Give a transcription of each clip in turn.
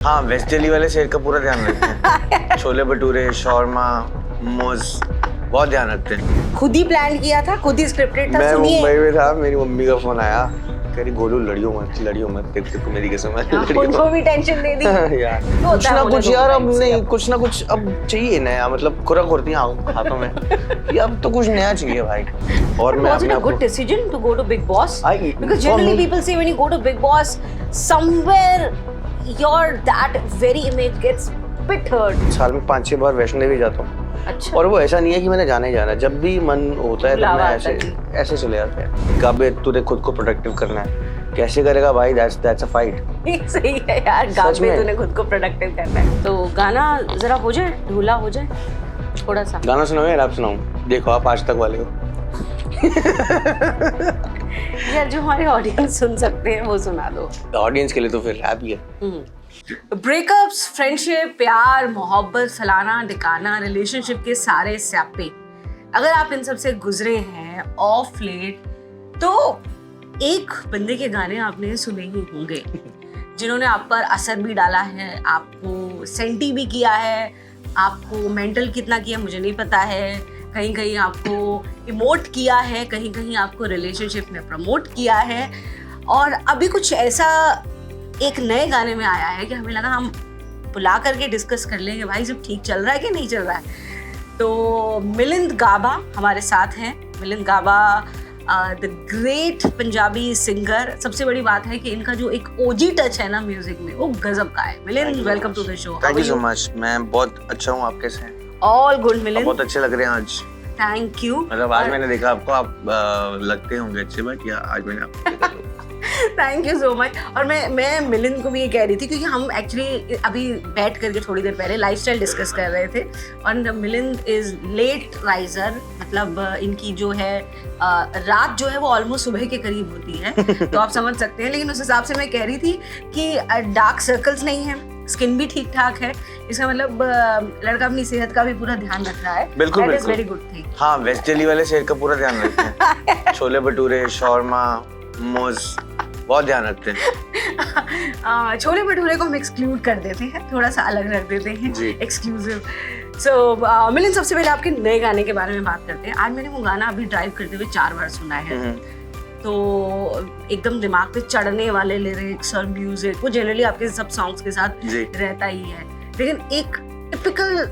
हाँ, वेस्ट दिल्ली वाले शेर का पूरा ध्यान रखते हैं। छोले भटूरे, शौरमा, मोमोज बहुत ध्यान रखते हैं। खुद ही प्लान किया था, खुद ही स्क्रिप्टेड था। मैं सुनिए, मुंबई में था, मेरी मम्मी का फोन आया, कह रही गोलू लड़ियो मत देख तो मेरी कसम है। उनको भी टेंशन दे दी यार कुछ ना कुछ यार, अब नहीं कुछ ना कुछ अब चाहिए नया, मतलब खुरा खुरती हाथों में ये अब तो कुछ नया चाहिए भाई। और मैं Was it a good decision to go to Big Boss? Because generally people say when you go to Big Boss, somewhere that very image gets bit hurt. साल में 5-6 बार वैष्णो देवी जाता हूँ। अच्छा। और वो ऐसा नहीं है कि मैंने जाना ही जाना, जब भी मन होता है तब मैं ऐसे चले जाते हैं। गाबे तुझे खुद को प्रोडक्टिव करना है, कैसे करेगा भाई? That's a fight. सही है यार, गाबे तूने खुद को प्रोडक्टिव करना है। तो गाना जरा हो जाए, ढूला हो जाए थोड़ा सा। गाना सुनाओ या रैप सुनाऊं? देखो आप आज तक वाले हो। यार जो हमारे ऑडियंस सुन सकते हैं वो सुना दो। ऑडियंस के लिए तो फिर रैप ही है। ब्रेकअप्स, फ्रेंडशिप, प्यार, मोहब्बत, फलाना ढिकाना, रिलेशनशिप के सारे स्यापे, अगर आप इन सब से गुजरे हैं ऑफ लेट तो एक बंदे के गाने आपने सुने ही होंगे जिन्होंने आप पर असर भी डाला है, आपको सेंटी भी किया है, आपको मेंटल कितना किया मुझे नहीं पता है, कहीं कहीं आपको इमोट किया है, कहीं कहीं आपको रिलेशनशिप में प्रमोट किया है। और अभी कुछ ऐसा एक नए गाने में आया है कि हमें लगा हम बुला करके डिस्कस कर लेंगे भाई सब ठीक चल रहा है कि नहीं चल रहा है। तो मिलिंद गाबा हमारे साथ हैं। मिलिंद गाबा द ग्रेट पंजाबी सिंगर। सबसे बड़ी बात है कि इनका जो एक ओजी टच है ना म्यूजिक में वो गजब का है। Milind, welcome to the show. Thank you so much. मैं बहुत अच्छा हूँ, आप कैसे हैं? All good Milind. बहुत अच्छे लग रहे हैं आज। Thank you. मतलब आज मैंने देखा आपको, आप लगते होंगे अच्छे, बट या आज मैंने आपको देखा। Thank you so much. और मैं मिलिंद को भी ये कह रही थी क्योंकि हम एक्चुअली अभी बैठ करके थोड़ी देर पहले लाइफस्टाइल डिस्कस कर रहे थे और मिलिंद इज लेट राइजर, मतलब इनकी जो है रात जो है वो ऑलमोस्ट सुबह के करीब होती है तो आप समझ सकते हैं। लेकिन उस हिसाब से मैं कह रही थी कि डार्क सर्कल्स नहीं है, स्किन भी ठीक ठाक है, इसका मतलब लड़का अपनी सेहत का भी पूरा ध्यान रख रहा है। बिल्कुल बिल्कुल, वेरी गुड थिंग। हाँ, वेस्ट दिल्ली वाले शेर का पूरा ध्यान रखते हैं। छोले भटूरे, शौरमा, मोमोज बहुत ध्यान रखते हैं। छोले भटूरे को हम एक्सक्लूड कर देते हैं, थोड़ा सा अलग रख देते हैं, एक्सक्लूसिव। सो मिलिंद, सबसे पहले आपके नए गाने के बारे में बात करते हैं। आज मैंने वो गाना अभी ड्राइव करते हुए 4 बार सुना है, तो एकदम दिमाग पे चढ़ने वाले लिरिक्स और म्यूजिक वो जनरली आपके सब सॉन्ग्स के साथ रहता ही है, लेकिन एक टिपिकल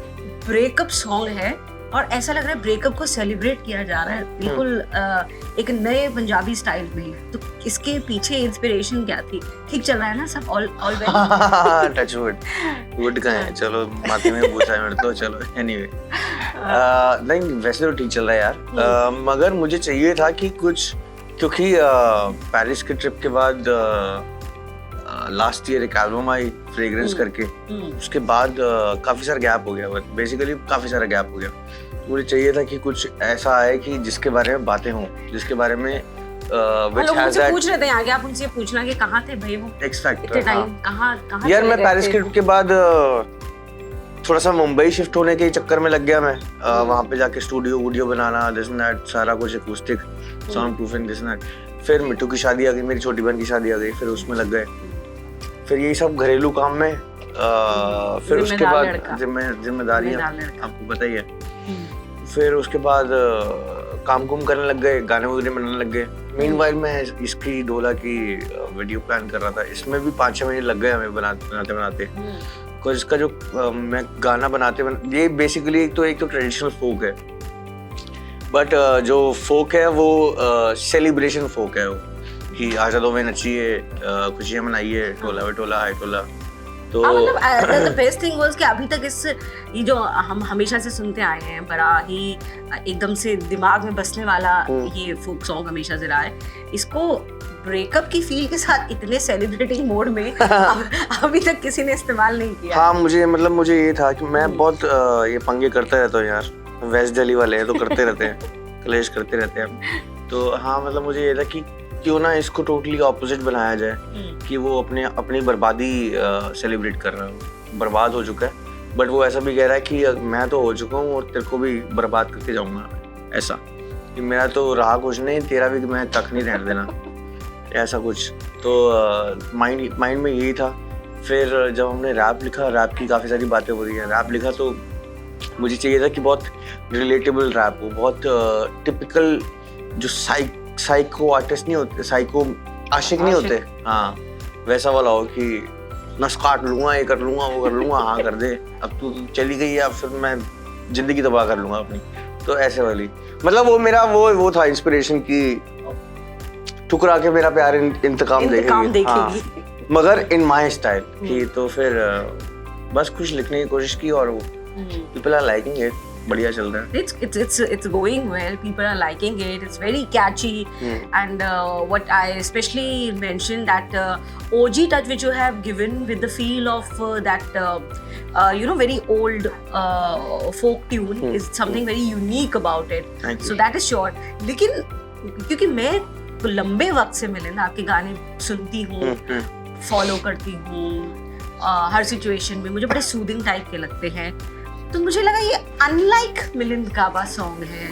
ब्रेकअप सॉन्ग है और ऐसा लग रहा है ब्रेकअप को सेलिब्रेट किया जा रहा है बिल्कुल एक नए पंजाबी स्टाइल में। तो इसके पीछे इंस्पिरेशन क्या थी? ठीक चल रहा है ना सब? All well? टच वुड का है, चलो माथे में पूछा है मेरे तो, चलो एनीवे। नहीं वैसे तो ठीक चल रहा है यार, मगर मुझे चाहिए था कि कुछ, क्योंकि पेरिस के ट्रिप के बाद लास्ट ईयर एक एल्बम आई फ्रेग्रेंस करके, उसके बाद काफी सारा गैप हो गया, बेसिकली काफी सारा गैप हो गया। मुझे चाहिए था कि कुछ ऐसा आए कि जिसके बारे में बातें हों, जिसके बारे में लोग मुझसे पूछ रहे थे आगे, आप उनसे पूछना कि कहाँ थे भाई वो एक्स फैक्टर। कहाँ यार मैं पेरिस के ट्रिप के बाद थोड़ा सा मुंबई शिफ्ट होने के चक्कर में लग गया मैं। वहाँ पे जाके studio banana, this and that, सारा कुछ acoustic sound proofing this and that. फिर मिट्टू की शादी आ गई, मेरी छोटी बहन की शादी आ गई, फिर उसमें लग गए। फिर यही सब घरेलू काम में, फिर उसके बाद जिम्मेदारियां आपको पता ही है। फिर उसके बाद काम कुम करने लग गए, गाने वगैरह बनाने लग गए। मीनवाइल मैं इसकी डोला की वीडियो प्लान कर रहा था, इसमें भी 5-6 महीने लग गए हमें बनाते। तो इसका जो मैं गाना बनाते ये बेसिकली एक तो ट्रेडिशनल फोक है, बट जो फोक है वो सेलिब्रेशन फोक है, वो कि आजादों में नचिए, खुशियां मनाइए, टोला वे टोला हाय टोला। तो मतलब द बेस्ट थिंग वाज कि अभी तक ये जो हम हमेशा से सुनते आए हैं, बड़ा ही एकदम से दिमाग में बसने वाला ये फोक सॉन्ग हमेशा से रहा है। इसको ब्रेकअप की फील के साथ इतने सेलिब्रेटिंग मोड में अभी तक किसी ने इस्तेमाल नहीं किया। हाँ, मुझे ये था कि मैं बहुत ये पंगे करता रहता हूँ यार, वेस्ट दिल्ली वाले हैं तो करते रहते हैं, क्लेश करते रहते हैं। तो हाँ, मतलब मुझे ये था कि क्यों ना इसको टोटली ऑपोजिट बनाया जाए, कि वो अपनी बर्बादी सेलिब्रेट कर रहा है, बर्बाद हो चुका है, बट वो ऐसा भी कह रहा है कि मैं तो हो चुका हूँ और तेरे को भी बर्बाद करके जाऊंगा, ऐसा कि मेरा तो रहा कुछ नहीं, तेरा भी मैं तक नहीं रहने देना, ऐसा कुछ। तो माइंड में यही था फिर जब हमने रैप लिखा, रैप की काफ़ी सारी बातें हो रही हैं। रैप लिखा तो मुझे चाहिए था कि बहुत रिलेटेबल रैप हो, बहुत टिपिकल जो साइको आर्टिस्ट नहीं होते, साइको आशिक नहीं होते, हाँ वैसा वाला हो कि नस काट लूंगा, ये कर लूंगा, वो कर लूंगा, हाँ कर दे, अब तू चली गई है, अब फिर मैं जिंदगी तबाह कर लूंगा अपनी। तो ऐसे वाली, मतलब वो मेरा वो था इंस्पिरेशन की ठुकरा के मेरा प्यार इंतकाम देखेगी, हाँ, मगर इन माय स्टाइल की। तो फिर बस कुछ लिखने की कोशिश की और people are liking it, बढ़िया चल रहा है। It's going well. People are liking it. It's very catchy. And what I especially mentioned that OG touch which you have given with the feel of that very old folk tune is something very unique about it. Thank you. So that is sure. लेकिन क्योंकि मैं लंबे वक्त से मिलिंद आपके गाने सुनती हूँ, फॉलो करती हूँ, हर सिचुएशन में मुझे बड़े सूदिंग टाइप के लगते हैं, तो मुझे लगा ये अनलाइक मिलिंद गाबा सॉन्ग है,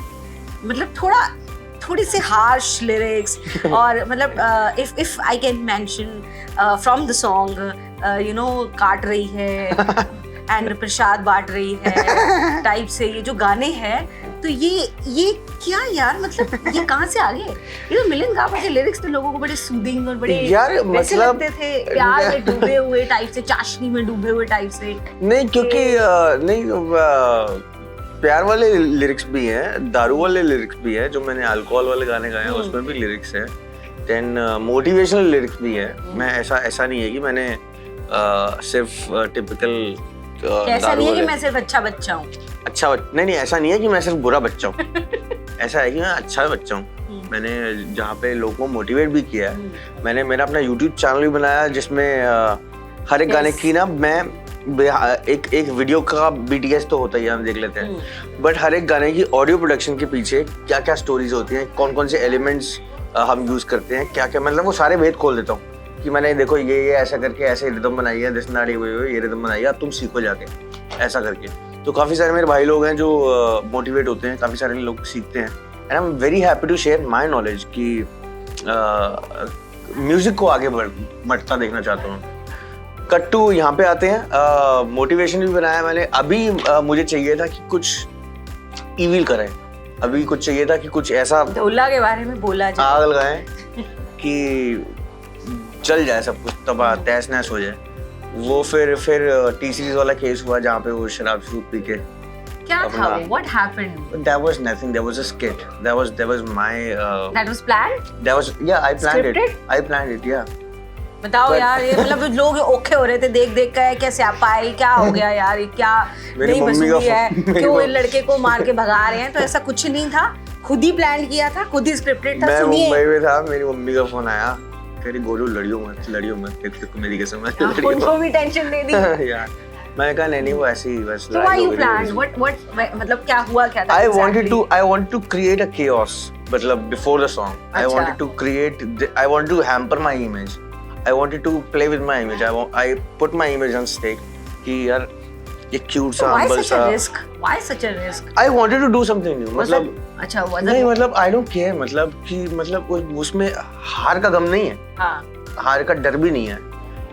मतलब थोड़ी सी हार्श लिरिक्स और मतलब if I can mention from the song काट रही है एंड प्रसाद बांट रही है टाइप से ये जो गाने हैं, तो ये क्या यार, मतलब ये कहाँ से आ गए? ये तो मिलिंद गाबा के लिरिक्स तो लोगों को बड़े सूदिंग और बड़े यार वैसे मतलब लगते थे, प्यार में डूबे हुए टाइप से, चाशनी में डूबे हुए टाइप से। नहीं, क्योंकि नहीं प्यार वाले लिरिक्स भी हैं, दारू वाले लिरिक्स भी है, जो मैंने अल्कोहल वाले गाने गाए हैं उसमें भी लिरिक्स है, देन मोटिवेशनल लिरिक्स भी है। मैं ऐसा नहीं है कि मैंने सिर्फ टिपिकल ऐसा नहीं है कि मैं सिर्फ अच्छा बच्चा हूँ, नहीं ऐसा नहीं है कि मैं सिर्फ बुरा बच्चा हूँ ऐसा है कि मैं अच्छा बच्चा हूँ। मैंने जहाँ पे लोगों को मोटिवेट भी किया है, मैंने मेरा अपना YouTube चैनल भी बनाया जिसमें हर एक गाने की ना मैं एक वीडियो का BTS तो होता ही है, हम देख लेते हैं, बट हर एक गाने की ऑडियो प्रोडक्शन के पीछे क्या क्या स्टोरीज होती हैं, कौन कौन से एलिमेंट्स हम यूज करते हैं, क्या क्या, मतलब वो सारे भेद खोल देता हूँ कि मैंने देखो ये ऐसा करके ऐसे रिदम बनाई है, दिस नाड़ी ये रिदम बनाई है, अब तुम सीखो जाके ऐसा करके। तो काफ़ी सारे मेरे भाई लोग हैं जो मोटिवेट होते हैं, काफ़ी सारे लोग सीखते हैं, and I am very happy to share my knowledge कि म्यूज़िक को आगे बढ़ता देखना चाहता हूँ। कट टू यहाँ पे आते हैं, मोटिवेशन भी बनाया मैंने। अभी मुझे चाहिए था कि कुछ ईविल करें, अभी कुछ चाहिए था कि कुछ ऐसा ढोला के बारे में बोला जाए, आग लगाएं कि चल जाए सब कुछ, तबाह तहस नहस हो जाए। वो फिर टी सीरीज वाला केस हुआ जहाँ पे वो शराब पी के, क्या था वो? What happened? That was nothing. That was a skit. That was my. That was planned? That was I planned Scripted? it. I planned it. Yeah. बताओ यार, ये मतलब लोग ओखे हो रहे थे देख कर, कैसे आपाई क्या हो गया यार, ये क्या नहीं बसूली है, क्यों इस लड़के को मार के भगा रहे हैं? तो ऐसा कुछ नहीं था, खुद ही प्लान किया था, खुद ही स्क्रिप्टेड था। मैं सुनिए, मुंबई में था, मेरी मम्मी का फोन आया, कह रही गोलू लड़ियो मत, मेरी कसम है, उनको भी टेंशन दे दी यार। मैं कहा नहीं वो ऐसे ही बस। So why you planned? What मतलब क्या हुआ क्या था? I wanted to create a chaos, मतलब before the song. I wanted to hamper my image. I wanted to play with my image. I put my image on stake कि यार ये cute सा humble सा। Why such a risk? I wanted to do something new. मतलब अच्छा हुआ नहीं, मतलब I don't care, मतलब उसमें हार का गम नहीं है, हार का डर भी नहीं है।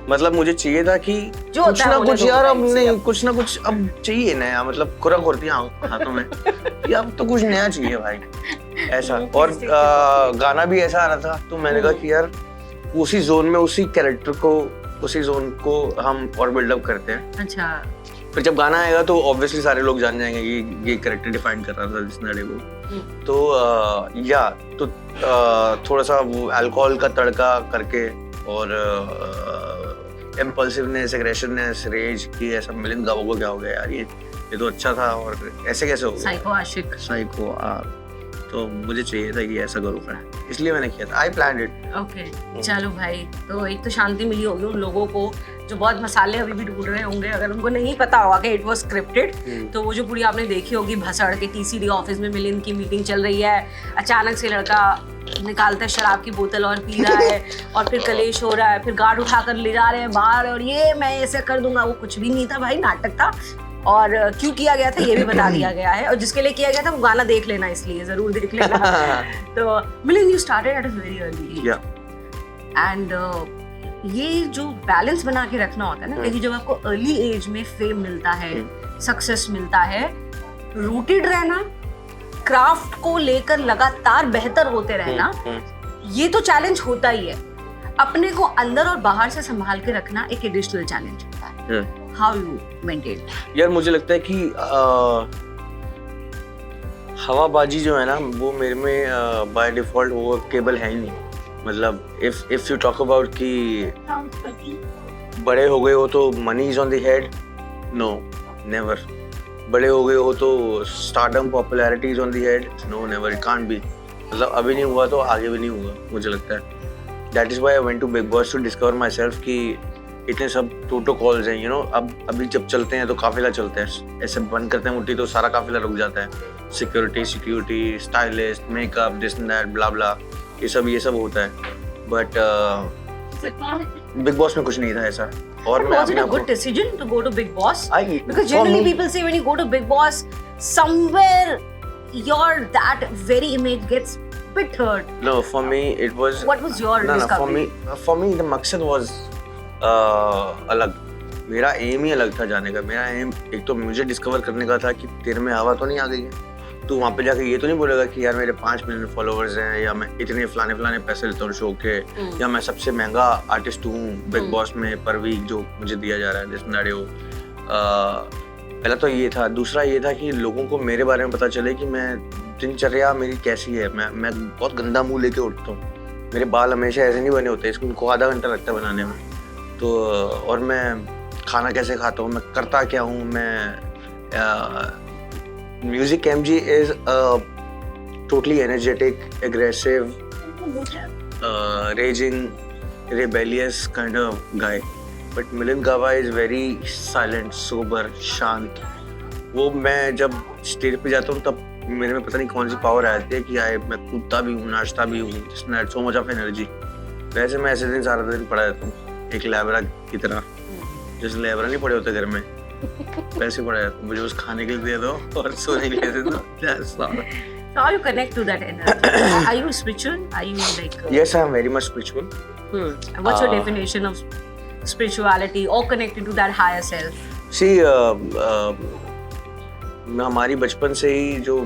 मतलब मुझे चाहिए था कि कुछ ना कुछ यार, अब नहीं कुछ ना कुछ अब चाहिए नया, मतलब खुरा खुरतियाँ हाथों में कि अब तो कुछ नया चाहिए भाई, ऐसा। और गाना भी ऐसा आ रहा था, तो मैंने कहा कि यार उसी जोन में उसी कैरेक्टर को, उसी जोन को हम और बिल्डअप करते हैं। अच्छा। फिर जब गाना आएगा तो ऑब्वियसली सारे लोग जान जाएंगे ये कैरेक्टर डिफाइन कर रहा था जिस नाड़े को। तो थोड़ा सा वो अल्कोहल का तड़का करके और इम्पल्सिवनेस, एग्रेशननेस, रेज की ऐसा मिलिंद गाबा को क्या हो गया यार, ये तो अच्छा था और ऐसे कैसे हो गया? साइको आशिक, साइको। तो मुझे चाहिए था कि ऐसा करूँ मैं, इसलिए मैंने किया था। आई प्लान्ड इट। ओके, चलो भाई, तो एक तो शांति मिली होगी उन लोगों को जो बहुत मसाले अभी भी ढूंढ रहे होंगे। अगर उनको नहीं पता होगा कि इट वाज स्क्रिप्टेड, तो वो जो पूरी आपने देखी होगी भसड़ के TCD ऑफिस में मिलिंद की मीटिंग चल रही है, अचानक से लड़का निकालता है शराब की बोतल और पी रहा है और फिर कलेश हो रहा है, फिर गार्ड उठाकर ले जा रहे हैं बाहर और ये मैं ऐसे कर दूंगा। वो कुछ भी नहीं था भाई, नाटक था। और क्यों किया गया था ये भी बता दिया गया है, और जिसके लिए किया गया था वो गाना देख लेना, इसलिए जरूर देख लेना। तो Milind, you started at a very early age, and ये जो बैलेंस बना के रखना होता है ना, क्योंकि जब आपको अर्ली एज में फेम मिलता है, सक्सेस मिलता है, रूटेड रहना, क्राफ्ट को लेकर लगातार बेहतर होते रहना, ये तो चैलेंज होता ही है। अपने को अंदर और बाहर से संभाल के रखना एक एडिशनल चैलेंज होता है। How you maintain? यार मुझे लगता है कि हवाबाजी जो है ना वो मेरे में बाय डिफॉल्ट वो केबल है ही नहीं। मतलब इफ यू टॉक अबाउट कि बड़े हो गए हो तो money is on the head, no never. बड़े हो गए हो तो stardom popularity is on the head, no never, it can't be. मतलब अभी नहीं हुआ तो आगे भी नहीं हुआ मुझे लगता है। That is why I went to Bigg Boss to discover myself कि इतने सब प्रोटोकॉल्स हैं, यू नो। अब अभी जब चलते हैं तो काफिला चलते हैं, ऐसे बंद करते हैं मुट्ठी तो सारा काफिला रुक जाता है। Security, stylist, makeup, this and that, blah blah, ये सब होता है। बट बिग बॉस में कुछ नहीं था ऐसा। और मैं was it a good decision to go to Big Boss? Because for generally me- people say when you go to Big Boss, somewhere your that very image gets bit hurt. No, for me it was. What was your No, discovery? for me the मकसद was अलग। मेरा M ही अलग था जाने का। मेरा M एक तो मुझे डिस्कवर करने का था कि तेरे में हवा तो नहीं आ गई है, तू वहाँ पे जाके ये तो नहीं बोलेगा कि यार मेरे 5 मिलियन फॉलोअर्स हैं, या मैं इतने फलाने पैसे लेता हूँ शो के, या मैं सबसे महंगा आर्टिस्ट हूँ बिग बॉस में पर वीक जो मुझे दिया जा रहा है, जिस सिनेरियो। पहला तो ये था। दूसरा ये था कि लोगों को मेरे बारे में पता चले कि मैं दिनचर्या मेरी कैसी है। मैं बहुत गंदा मुंह लेके उठता हूँ, मेरे बाल हमेशा ऐसे नहीं बने होते, इसको आधा घंटा लगता है बनाने में। तो और मैं खाना कैसे खाता हूँ, मैं करता क्या हूँ। मैं Music MG is a totally energetic, aggressive, raging, rebellious kind of guy. But Milind Gava is very silent, sober, शांत। वो मैं जब स्टेज पे जाता हूँ तब मेरे में पता नहीं कौन सी पावर आ जाती है कि मैं कूदता भी हूँ, नाचता भी हूँ, जिसमें so much of energy। वैसे मैं ऐसे दिन सारा दिन पड़ा रहता हूँ एक लैबरा की तरह, जैसे लैबरा नहीं पड़े होते घर में, वैसे पड़ा रहता हूँ। मुझे उस खाने के लिए दे दो और सोने के लिए दे दो। So how you connect to that energy? Are you spiritual? Are you like? Yes, I am very much spiritual. And what's your definition of spirituality or connected to that higher self? See, हमारी बचपन से ही जो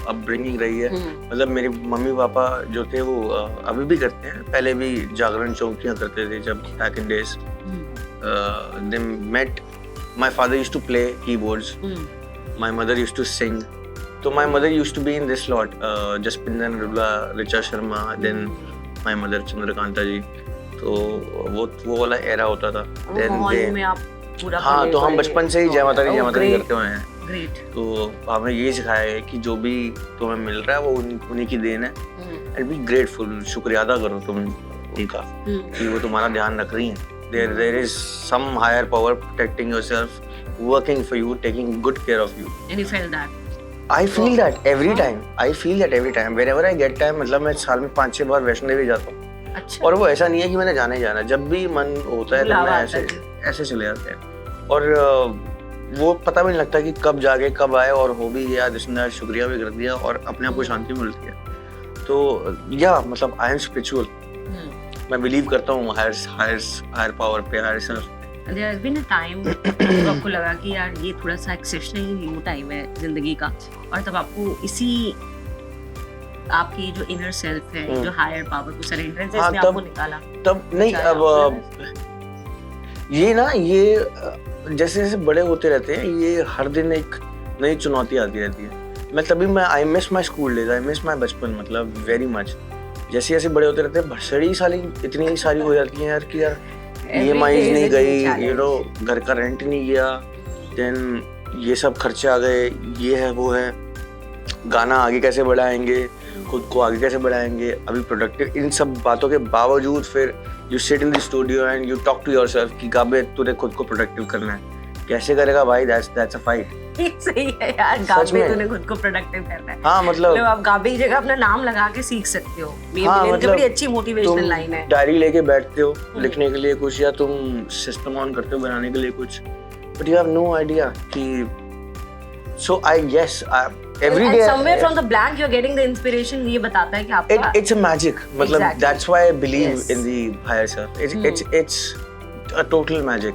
upbringing रही है, मतलब मेरे mummy papa जो थे वो अभी भी करते हैं, पहले भी जागरण चौकियाँ करते थे जब back in days. They met. My father used to play keyboards. My mother used to sing. So my mother used to be in this lot. Jaspinder Narula, Richa Sharma, then my mother Chandrakanta ji. तो वो वाला era होता था। माहौल में आप पूरा। हाँ, तो हम बचपन से ही जय माता दी करते हुए हैं। Great. तो हमें ये सिखाया है कि जो भी तुम्हें मिल रहा है वो उन्हीं की देन है। एंड बी ग्रेटफुल, शुक्रिया अदा करो तुम उनका कि वो तुम्हारा ध्यान रख रही हैं। There is some higher power protecting yourself, working for you, taking good care of you. And you felt that? I feel that every time. I feel that every time. Whenever I get time, मतलब मैं साल में 5-6 बार वैष्णो देवी जाता हूँ। अच्छा। और वो ऐसा नहीं है कि मैंने जाना ही जाना, जब भी मन होता है तब मैं ऐसे चले जाते हैं। और वो पता भी नहीं लगता कि कब जाके कब आए, और हो भी गया, जिसने शुक्रिया भी कर दिया और अपने आप को शांति मिलती है। तो या मतलब आई एम स्पिरिचुअल। मैं बिलीव करता हूँ हायर पावर पे, higher self. There has been a time जब आपको लगा कि यार ये थोड़ा सा एक्सेप्शनली न्यू टाइम है जिंदगी का, और तब आपको इसी आपकी जो इनर सेल्फ है, जो हायर पावर को सरेंडर से इसने आपको निकाला? तब नहीं, अब ये जैसे जैसे बड़े होते रहते हैं, ये हर दिन एक नई चुनौती आती रहती है। मैं तभी I miss my school days, I miss my बचपन, मतलब वेरी मच। जैसे जैसे बड़े होते रहते हैं, भसड़ी साली इतनी सारी हो जाती हैं यार कि यार EMIs नहीं गई, यू नो, घर का रेंट नहीं गया, देन ये सब खर्चे आ गए, ये है वो है, गाना आगे कैसे बढ़ाएंगे, खुद को आगे कैसे बढ़ाएंगे, अभी प्रोडक्टिव, इन सब बातों के बावजूद फिर you sit in the studio and you talk to yourself कि गाबे तुझे खुद को प्रोडक्टिव करना है। कैसे करेगा भाई? That's a fight. सही है यार, गाबे तूने खुद को प्रोडक्टिव करना है। हाँ, मतलब आप गाबे की जगह अपना नाम लगा के सीख सकते हो। हाँ, मतलब बड़ी अच्छी मोटिवेशनल लाइन है। डायरी लेके बैठते हो लिखने के लिए कुछ, या तुम सिस्टम ऑन करते हो बनाने के लिए कुछ, but you have no idea कि so I guess every And day somewhere from the blank you're getting the inspiration. ये बताता है कि आपका it's a magic. मतलब Exactly. that's why I believe Yes. in the higher self. It's a total magic.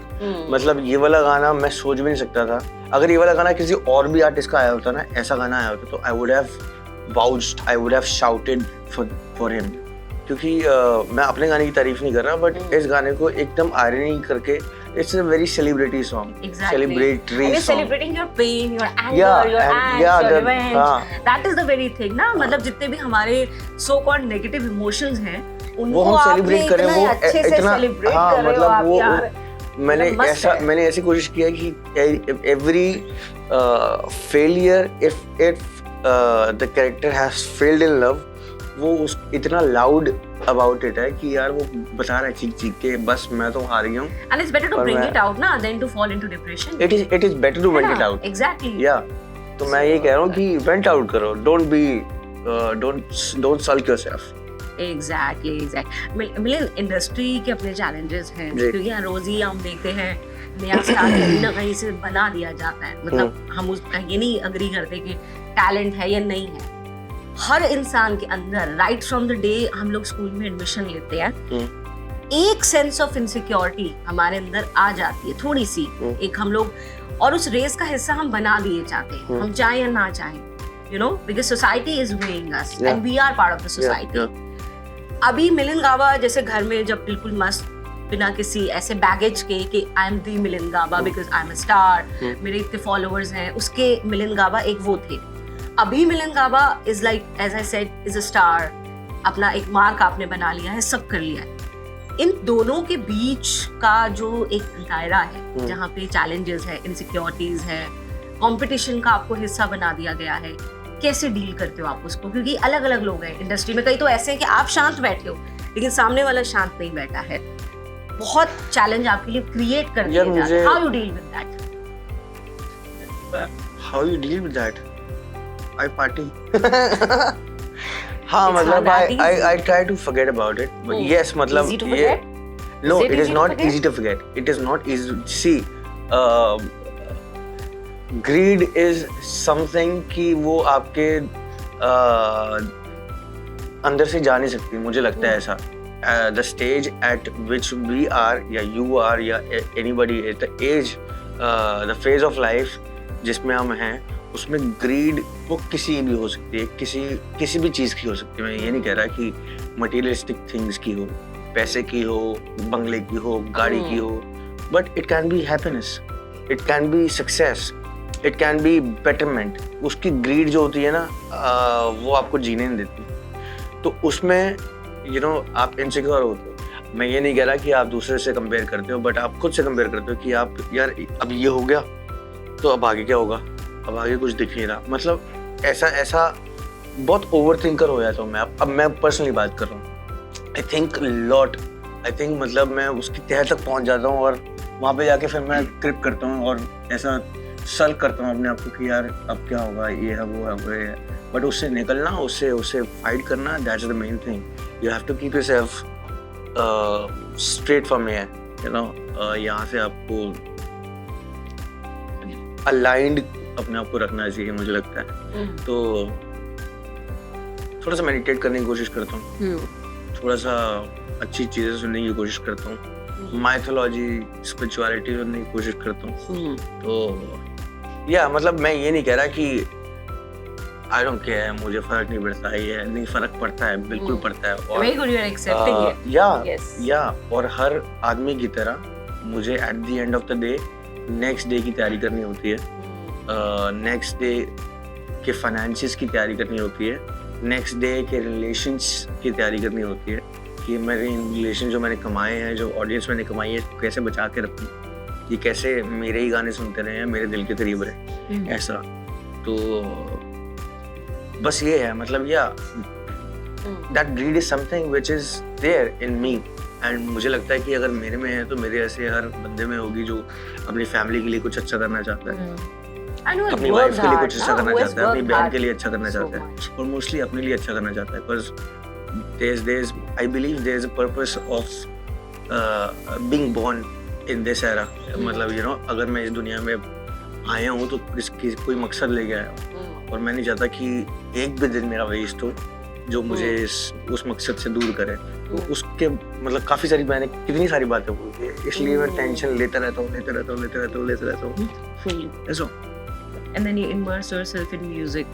मतलब ये वाला गाना मैं सोच भी नहीं सकता था. अगर ये वाला गाना किसी और भी आर्टिस्ट का आया होता ना, ऐसा गाना आया होता, तो I would have vouched, I would have shouted for him. क्योंकि मैं अपने गाने की तारीफ नहीं कर रहा, बट इस गाने को एकदम आयरनी करके it's a very celebrity song. Exactly. Celebratory And you're song. celebrating your pain, your anger, Yeah, your and angst, yeah, your the- revenge. हाँ. That is the very thing ना. मतलब जितने भी हमारे so called negative emotions हैं, वो उनको हम आपने सेलिब्रेट करें, इतने वो अच्छे से इतना, सेलिब्रेट हाँ, कर रहे हो मतलब आप वो यार. मतलब must है. मैंने ऐसी कोशिश किया कि every failure, if the character has failed in love, वो उस इतना loud about it है कि यार वो बता रहा है चीख के, बस मैं तो हार गया हूँ. And it's better to और bring मैं- it out ना than to fall into depression. It is better to vent it out. Exactly. Yeah. तो मैं ये कह रहा हूँ कि vent out करो. Don't sulk yourself. Exactly. Milan industry के अपने challenges हैं, जी. क्योंकि यहाँ रोज ही हम देखते हैं नया स्टार कहीं ना कहीं से बना दिया जाता है. मतलब हम उस ये नहीं अग्री करते कि टैलेंट है या नहीं है. हर इंसान के अंदर राइट फ्रॉम द डे हम लोग स्कूल में एडमिशन लेते हैं, एक सेंस ऑफ इनसिक्योरिटी हमारे अंदर आ जाती है, थोड़ी सी. एक हम लोग और उस रेस का हिस्सा हम बना दिए जाते हैं, हम चाहे या ना चाहे, you know, because society is weighing us and we are part of the society. अभी मिलन गाबा जैसे घर में जब बिल्कुल मस्त बिना किसी ऐसे बैगेज के कि I am the Milan Gaba because I am a star, मेरे इतने फॉलोअर्स हैं, उसके मिलन गाबा एक वो थे. अभी Milan Gaba is like as I said is a star, अपना एक मार्क आपने बना लिया है, सब कर लिया है. इन दोनों के बीच का जो एक दायरा है जहाँ पे चैलेंजेस है, इनसिक्योरिटीज है, कंपटीशन का आपको हिस्सा बना दिया गया है, कैसे डील करते हो आप उसको? क्योंकि अलग अलग लोग हैं इंडस्ट्री में. कई तो ऐसे हैं कि आप शांत बैठे हो लेकिन सामने वाला शांत नहीं बैठा है. बहुत चैलेंज आपके लिए क्रिएट कर दिया जाता है. How you deal with that? How you deal with that? I party. हाँ, मतलब I try to forget about it. But yes, मतलब Easy to ये forget? no, Is it it is easy to not forget? easy to forget. It is not easy. See, greed is something कि वो आपके अंदर से जा नहीं सकती. मुझे लगता है ऐसा. The stage at which we are, या you are, या anybody at the age, the phase of life जिसमें हम हैं, उसमें ग्रीड वो किसी भी हो सकती है, किसी भी चीज़ की हो सकती है. मैं ये नहीं कह रहा कि मटीरियलिस्टिक थिंग्स की हो, पैसे की हो, बंगले की हो, गाड़ी की हो, but it can be happiness, it can be success, it can be betterment. उसकी ग्रीड जो होती है ना, वो आपको जीने नहीं देती. तो उसमें आप इनसिक्योर होते हो. मैं ये नहीं कह रहा कि आप दूसरे से कंपेयर करते हो, बट आप खुद से कंपेयर करते हो कि आप यार अब ये हो गया तो अब आगे क्या होगा, अब आगे कुछ दिख नहीं रहा. मतलब ऐसा बहुत ओवर थिंकर हो जाता हूँ मैं. अब मैं पर्सनली बात कर रहा हूँ. I think lot. I think मतलब मैं उसकी तह तक पहुँच जाता हूँ और वहाँ पे जाके फिर मैं क्रिप करता हूँ और ऐसा सल्क करता हूँ अपने आप को कि यार अब क्या होगा, ये है वो है वो है. बट उससे निकलना, उससे फाइट करना, that's the main thing. You have to keep yourself straight from here, यहाँ से आपको अलाइंड अपने आप को रखना चाहिए, मुझे लगता है. तो थोड़ा सा मेडिटेट करने की कोशिश करता हूँ, थोड़ा सा अच्छी चीज़ें सुनने की कोशिश करता हूँ, माइथोलॉजी, स्पिरिचुअलिटी सुनने की कोशिश करता हूँ. तो या मतलब मैं ये नहीं कह रहा कि आई डोंट केयर, मुझे फर्क नहीं पड़ता है, ये नहीं फर्क पड़ता है, बिल्कुल पड़ता है. और Very good, you are accepting it. Yes. या और हर आदमी की तरह मुझे at the end of the day next day की तैयारी करनी होती है, नेक्स्ट डे के फाइनेंसिस की तैयारी करनी होती है, नेक्स्ट डे के रिलेशंस की तैयारी करनी होती है कि मेरे रिलेशन जो मैंने कमाए हैं, जो ऑडियंस मैंने कमाई है, कैसे बचा के रखूँ, ये कैसे मेरे ही गाने सुनते रहे, मेरे दिल के करीब रहे, ऐसा. तो बस ये है. मतलब या that greed is something which is there in me, and मुझे लगता है कि अगर मेरे में है तो मेरे ऐसे हर बंदे में होगी जो अपनी फैमिली के लिए कुछ अच्छा करना चाहता है, अपनी वाइफ के लिए कुछ अच्छा करना चाहता है, अपनी बहन के लिए अच्छा करना चाहता है, और मोस्टली अपने लिए अच्छा करना चाहता है. Because I believe there is a purpose of being born in this era. मतलब अगर मैं इस दुनिया में आया हूँ तो इसकी कोई मकसद लेके आया हूँ, और मैं नहीं चाहता कि एक भी दिन मेरा वेस्ट हो जो मुझे उस मकसद से दूर करे। तो उसके मतलब काफी सारी मैंने कितनी सारी बातें बोली है, इसलिए मैं टेंशन लेता रहता हूँ। ऐसा And then you immerse yourself in music.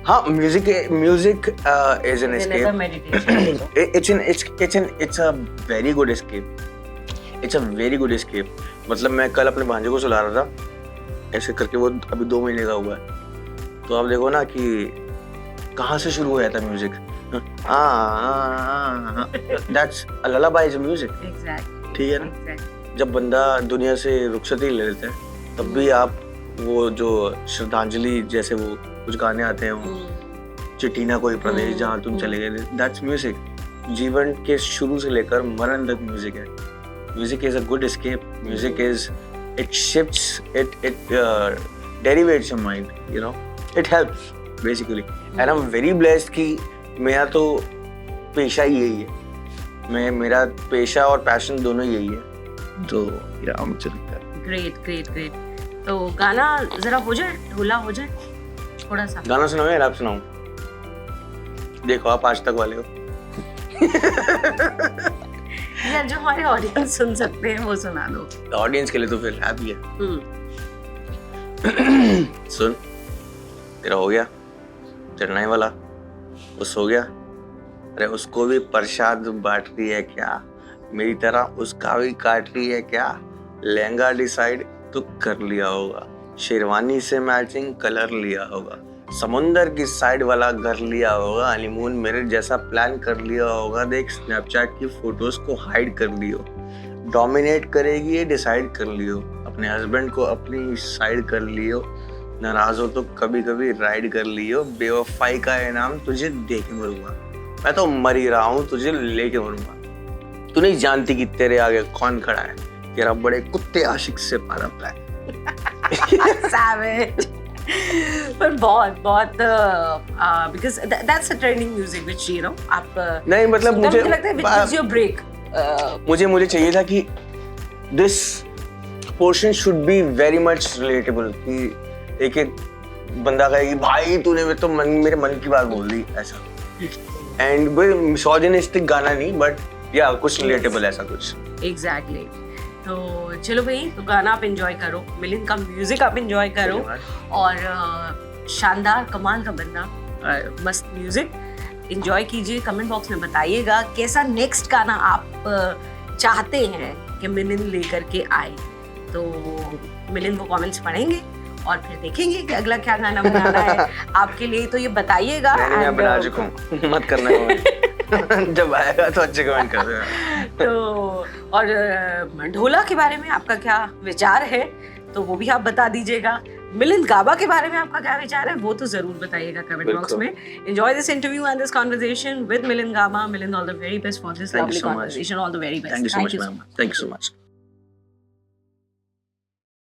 हाँ, music is an Another escape. meditation. It's a very good escape. It's a very good escape. मतलब मैं कल अपने भांजे को सुला रहा था, ऐसे करके वो अभी 2 महीने का हुआ है। तो आप देखो ना कि कहाँ से शुरू हुआ था music. That's a lullaby is music. Exactly. ठीक है ना? Exactly. जब बंदा दुनिया से रुखसती ले लेते हैं तब भी आप वो जो श्रद्धांजलि जैसे वो कुछ गाने आते हैं, वो चिट्ठी ना कोई प्रदेश जहाँ तुम चले गए, दैट्स म्यूजिक। जीवन के शुरू से लेकर मरण तक म्यूजिक है। Music is a good escape. Music is it shifts it derivates your mind, you know, it helps basically. And I am very blessed कि मेरा तो पेशा ही यही है। मेरा पेशा और पैशन दोनों यही है। तो या मुझे लगता है ग्रेट। तो गाना जरा हो जाए, ढोला हो जाए थोड़ा सा। गाना सुनाओ या रैप सुनाऊं? देखो आप आज तक वाले हो। या जो हमारे ऑडियंस सुन सकते हैं वो सुना दो। ऑडियंस के लिए तो फिर रैप ही है। सुन, तेरा हो गया चढ़ने वाला, वो सो गया, अरे उसको भी प्रसाद बांट रही है क्या? मेरी तरह उसका भी काट रही है क्या? लहंगा डिसाइड तो कर लिया होगा, शेरवानी से मैचिंग कलर लिया होगा, समुंदर की साइड वाला घर लिया होगा, हनीमून मेरे जैसा प्लान कर लिया होगा, देख स्नैपचैट की फोटोज को हाइड कर लियो, डोमिनेट करेगी ये डिसाइड कर लियो, अपने हस्बैंड को अपनी साइड कर लियो, नाराज हो तो कभी कभी राइड कर लियो, बेवफाई का इनाम तुझे दे के मरूंगा, मैं तो मर ही रहा हूँ तुझे लेके मरूंगा, तू नहीं जानती कि तेरे आगे कौन खड़ा है, तेरा बड़े कुत्ते आशिक से पारा प्लान। Savage. पर बहुत because that's a trending music which you know आप नहीं मतलब मुझे लगता है which is your break. मुझे चाहिए था कि this portion should be very much relatable कि एक बंदा कहे कि भाई तूने तो मेरे मन की बात बोल दी ऐसा, and misogynistic गाना नहीं but या कुछ relatable ऐसा कुछ। Exactly. तो चलो भाई, तो गाना आप एंजॉय करो, मिलिंद का म्यूजिक आप एंजॉय करो और शानदार कमाल का बंदा, मस्त म्यूजिक एंजॉय कीजिए। कमेंट बॉक्स में बताइएगा कैसा नेक्स्ट गाना आप चाहते हैं कि मिलिंद लेकर के आए। तो मिलिंद वो कमेंट्स पढ़ेंगे और फिर देखेंगे कि अगला क्या गाना बनाना है आपके लिए, तो ये बताइएगा। मैं बना चुका हूं, मत करना जब आएगा तो अच्छे कमेंट कर देना। तो और ढोला के बारे में आपका क्या विचार है तो वो भी आप बता दीजिएगा। मिलिंद गाबा के बारे में आपका क्या विचार है वो तो जरूर बताइएगा कमेंट बॉक्स में। Enjoy this interview and this conversation with Milind Gaba. Milind, all the very best for this lovely conversation, all the very best. Thank you so much ma'am, thank you so much.